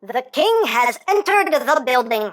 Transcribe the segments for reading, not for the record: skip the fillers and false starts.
The king has entered the building.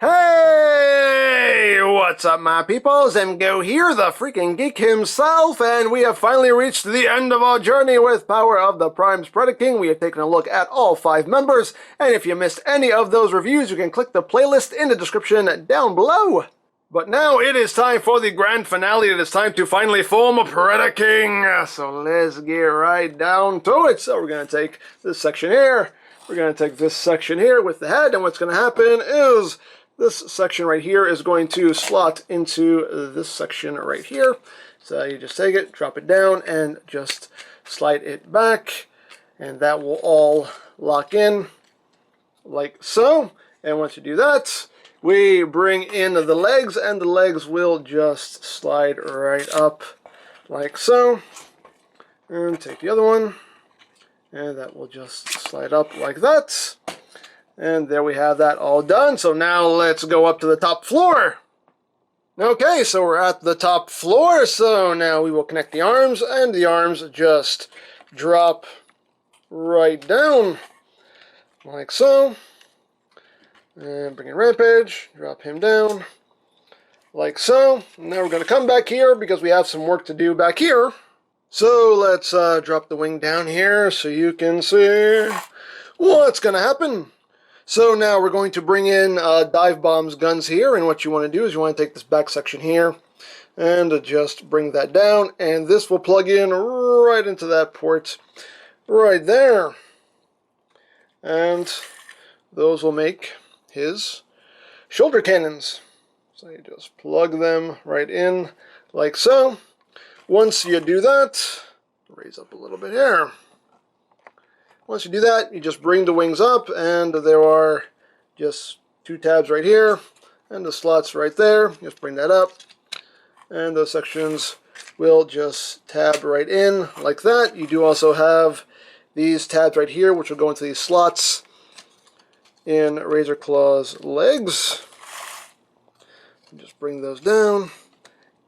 Hey! What's up, my peoples? EmGo here, the freaking geek himself, and we have finally reached the end of our journey with Power of the Prime's Predaking. We have taken a look at all 5 members, and if you missed any of those reviews, you can click the playlist in the description down below. But now it is time for the grand finale. It is time to finally form a Predaking. So let's get right down to it. So we're going to take this section here. We're going to take this section here with the head, and what's going to happen is this section right here is going to slot into this section right here. So you just take it, drop it down, and just slide it back, and that will all lock in like so. And once you do that, we bring in the legs, and the legs will just slide right up like so. And take the other one, and that will just slide up like that. And there we have that all done. So now let's go up to the top floor. Okay, so we're at the top floor. So now we will connect the arms, and the arms just drop right down like so. And bring in Rampage, drop him down like so. Now we're going to come back here because we have some work to do back here. So let's drop the wing down here so you can see what's going to happen. So now we're going to bring in Dive Bomb's guns here, and what you want to do is you want to take this back section here and just bring that down, and this will plug in right into that port right there. And those will make his shoulder cannons. So you just plug them right in like so. Once you do that, raise up a little bit here. Once you do that, you just bring the wings up, and there are just 2 tabs right here, and the slots right there. Just bring that up, and those sections will just tab right in like that. You do also have these tabs right here, which will go into these slots in Razor Claw's legs. Just bring those down,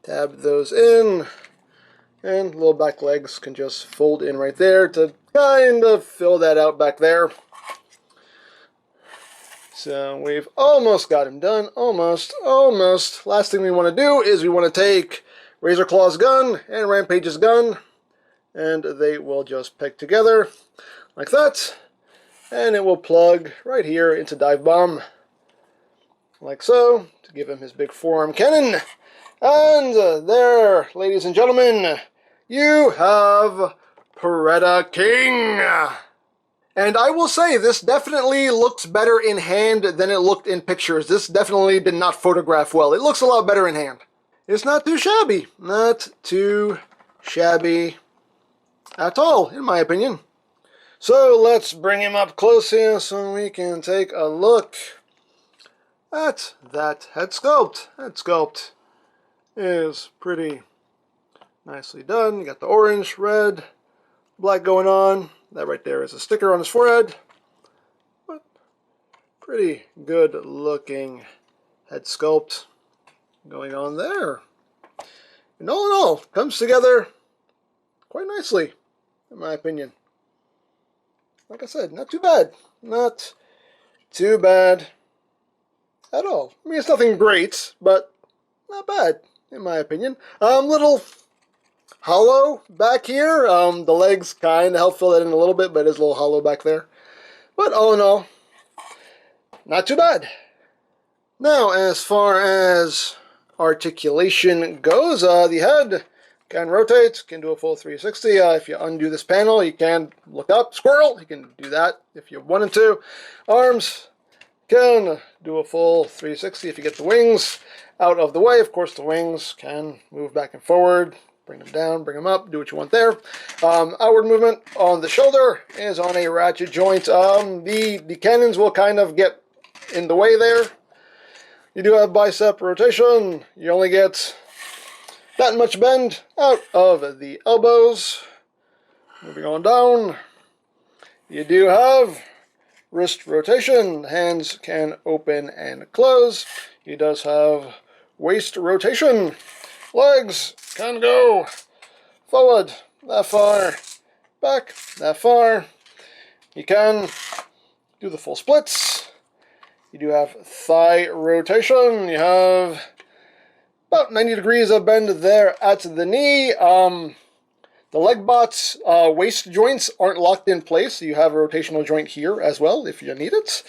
tab those in, and little back legs can just fold in right there to kind of fill that out back there. So we've almost got him done. Almost. Last thing we want to do is we want to take Razor Claw's gun and Rampage's gun, and they will just peg together like that. And it will plug right here into Dive Bomb, like so, to give him his big forearm cannon. And there, ladies and gentlemen, you have Predaking. And I will say, this definitely looks better in hand than it looked in pictures. This definitely did not photograph well. It looks a lot better in hand. It's not too shabby. Not too shabby at all, in my opinion. So let's bring him up close here so we can take a look at that head sculpt. Head sculpt is pretty nicely done. You got the orange, red, black going on. That right there is a sticker on his forehead. But pretty good looking head sculpt going on there. And all in all, comes together quite nicely, in my opinion. Like I said, not too bad. Not too bad at all. I mean, it's nothing great, but not bad, in my opinion. Little hollow back here. The legs kind of help fill that in a little bit, but it is a little hollow back there. But all in all, not too bad. Now, as far as articulation goes, the head can rotate, can do a full 360. If you undo this panel, you can look up, squirrel. You can do that if you wanted to. Arms can do a full 360 if you get the wings out of the way. Of course, the wings can move back and forward. Bring them down, bring them up, do what you want there. Outward movement on the shoulder is on a ratchet joint. The cannons will kind of get in the way there. You do have bicep rotation. You only get that much bend out of the elbows. Moving on down. You do have wrist rotation. Hands can open and close. He does have waist rotation. Legs can go forward, that far, back, that far. You can do the full splits. You do have thigh rotation. You have about 90 degrees of bend there at the knee. The leg bot's waist joints aren't locked in place, so you have a rotational joint here as well if you need it.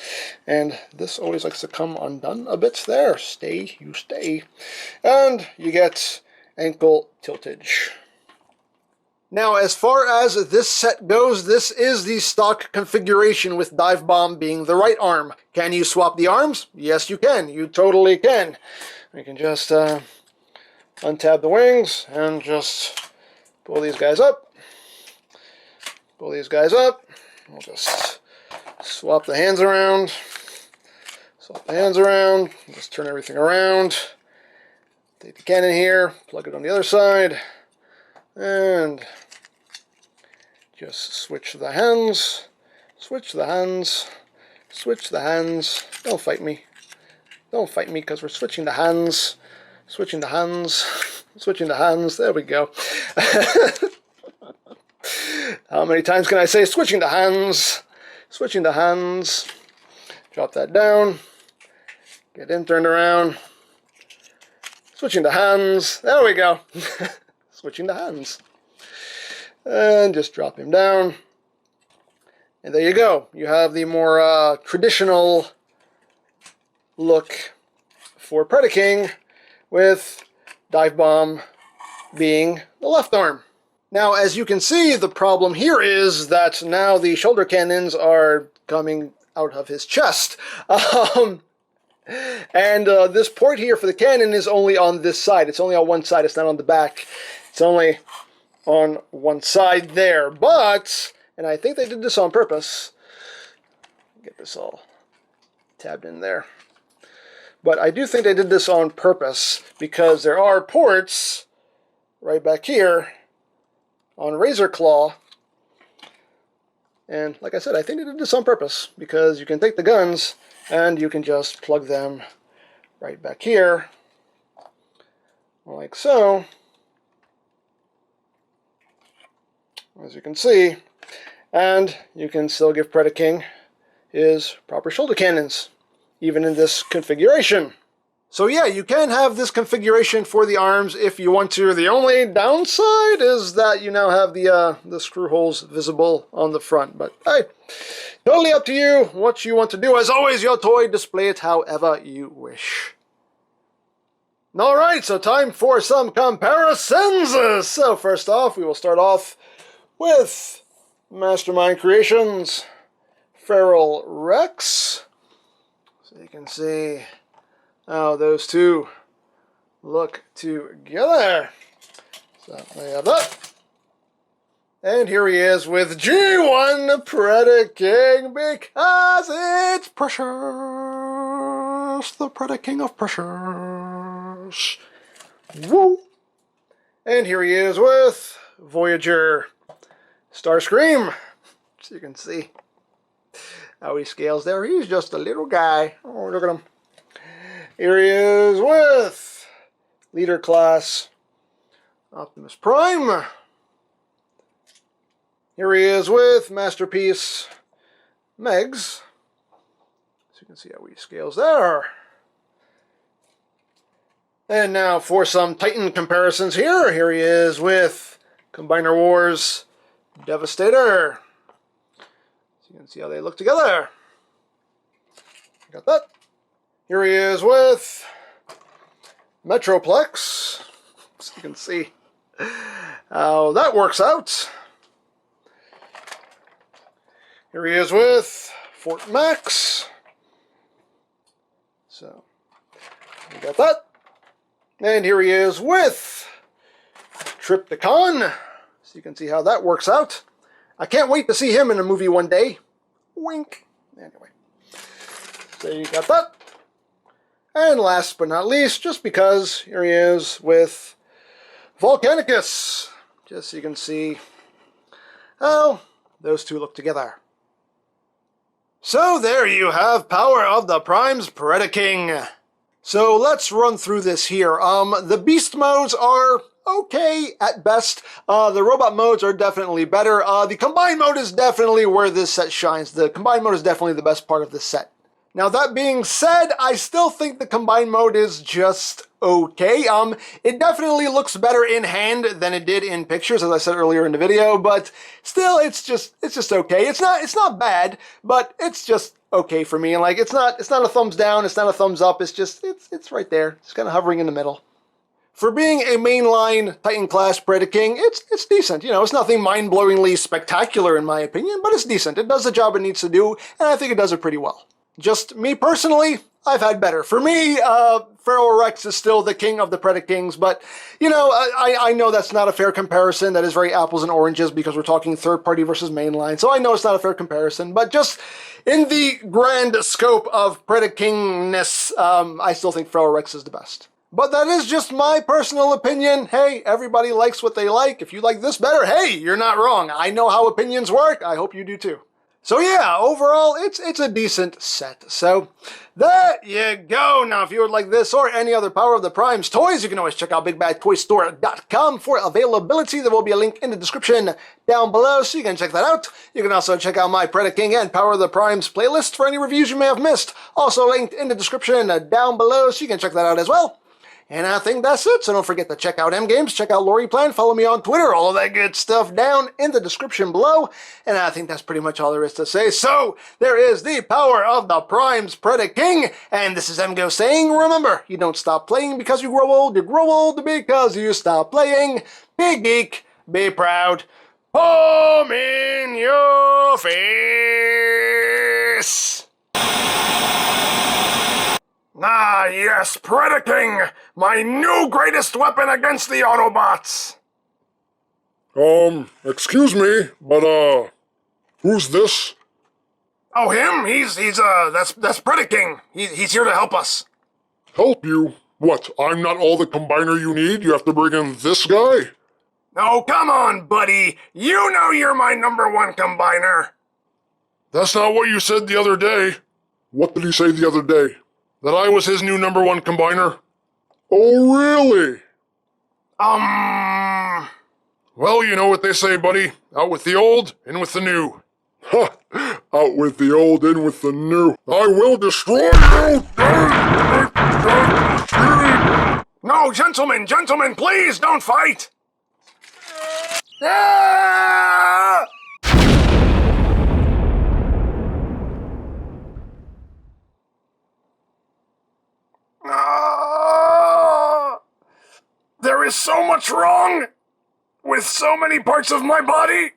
And this always likes to come undone a bit there. Stay, you stay. And you get ankle tiltage. Now, as far as this set goes, this is the stock configuration with Dive Bomb being the right arm. Can you swap the arms? Yes, you can. You totally can. You can just untab the wings and just pull these guys up. Pull these guys up. We'll just swap the hands around. Swap the hands around. Just turn everything around. Take the cannon here, plug it on the other side, and just switch the hands. Switch the hands. Switch the hands. Don't fight me. Don't fight me because we're switching the hands. Switching the hands. Switching the hands. There we go. How many times can I say switching the hands? Switching the hands. Drop that down. Get in, turned around. Switching the hands. There we go. Switching the hands. And just drop him down. And there you go. You have the more traditional look for Predaking with Dive Bomb being the left arm. Now, as you can see, the problem here is that now the shoulder cannons are coming out of his chest. And this port here for the cannon is only on this side. It's only on one side. It's not on the back. It's only on one side there. But, and I think they did this on purpose. Get this all tabbed in there. But I do think they did this on purpose because there are ports right back here on Razor Claw. And like I said, I think they did this on purpose because you can take the guns and you can just plug them right back here like so, as you can see, and you can still give Predaking his proper shoulder cannons even in this configuration. So yeah, you can have this configuration for the arms if you want to. The only downside is that you now have the screw holes visible on the front. But hey, totally up to you what you want to do. As always, your toy, display it however you wish. Alright, so time for some comparisons. So first off, we will start off with Mastermind Creations Feral Rex. So you can see how those two look together. So we have that. And here he is with G1 Predaking because it's precious. The Predaking of precious. Woo! And here he is with Voyager Starscream. So you can see how he scales there. He's just a little guy. Oh, look at him. Here he is with Leader Class Optimus Prime. Here he is with Masterpiece Megs. So you can see how he scales there. And now for some Titan comparisons here. Here he is with Combiner Wars Devastator. So you can see how they look together. Got that. Here he is with Metroplex. So you can see how that works out. Here he is with Fort Max. So we got that. And here he is with Triptychon. So you can see how that works out. I can't wait to see him in a movie one day. Wink. Anyway. So you got that. And last but not least, just because, here he is with Volcanicus. Just so you can see how those two look together. So there you have Power of the Prime's Predaking. So let's run through this here. The beast modes are okay at best. The robot modes are definitely better. The combined mode is definitely where this set shines. The combined mode is definitely the best part of this set. Now that being said, I still think the combined mode is just okay. It definitely looks better in hand than it did in pictures, as I said earlier in the video, but still it's just okay. It's not bad, but it's just okay for me. And like it's not a thumbs down, it's not a thumbs up, it's right there. It's kind of hovering in the middle. For being a mainline Titan class Predaking, it's decent. You know, it's nothing mind-blowingly spectacular in my opinion, but it's decent. It does the job it needs to do, and I think it does it pretty well. Just me personally, I've had better. For me, Pharaoh Rex is still the king of the Predakings, but, you know, I know that's not a fair comparison. That is very apples and oranges because we're talking third-party versus mainline, so I know it's not a fair comparison, but just in the grand scope of Predakingness, I still think Pharaoh Rex is the best. But that is just my personal opinion. Hey, everybody likes what they like. If you like this better, hey, you're not wrong. I know how opinions work. I hope you do too. So yeah, overall, it's a decent set. So there you go. Now, if you would like this or any other Power of the Primes toys, you can always check out BigBadToyStore.com for availability. There will be a link in the description down below, so you can check that out. You can also check out my Predaking and Power of the Primes playlist for any reviews you may have missed. Also linked in the description down below, so you can check that out as well. And I think that's it, so don't forget to check out EmGo's, check out LoriPlan, follow me on Twitter, all of that good stuff down in the description below. And I think that's pretty much all there is to say. So, there is the Power of the Primes Predaking, and this is EmGo saying, remember, you don't stop playing because you grow old because you stop playing. Be geek, be proud, palm in your face. Ah, yes, Predaking! My new greatest weapon against the Autobots! Excuse me, but, who's this? Oh, him? That's Predaking. He's here to help us. Help you? What, I'm not all the combiner you need? You have to bring in this guy? Oh, come on, buddy. You know you're my #1 combiner. That's not what you said the other day. What did he say the other day? That I was his new #1 combiner? Oh, really? Well, you know what they say, buddy. Out with the old, in with the new. Ha! Out with the old, in with the new. I will destroy you! No, gentlemen, please don't fight! Ah! There is so much wrong with so many parts of my body.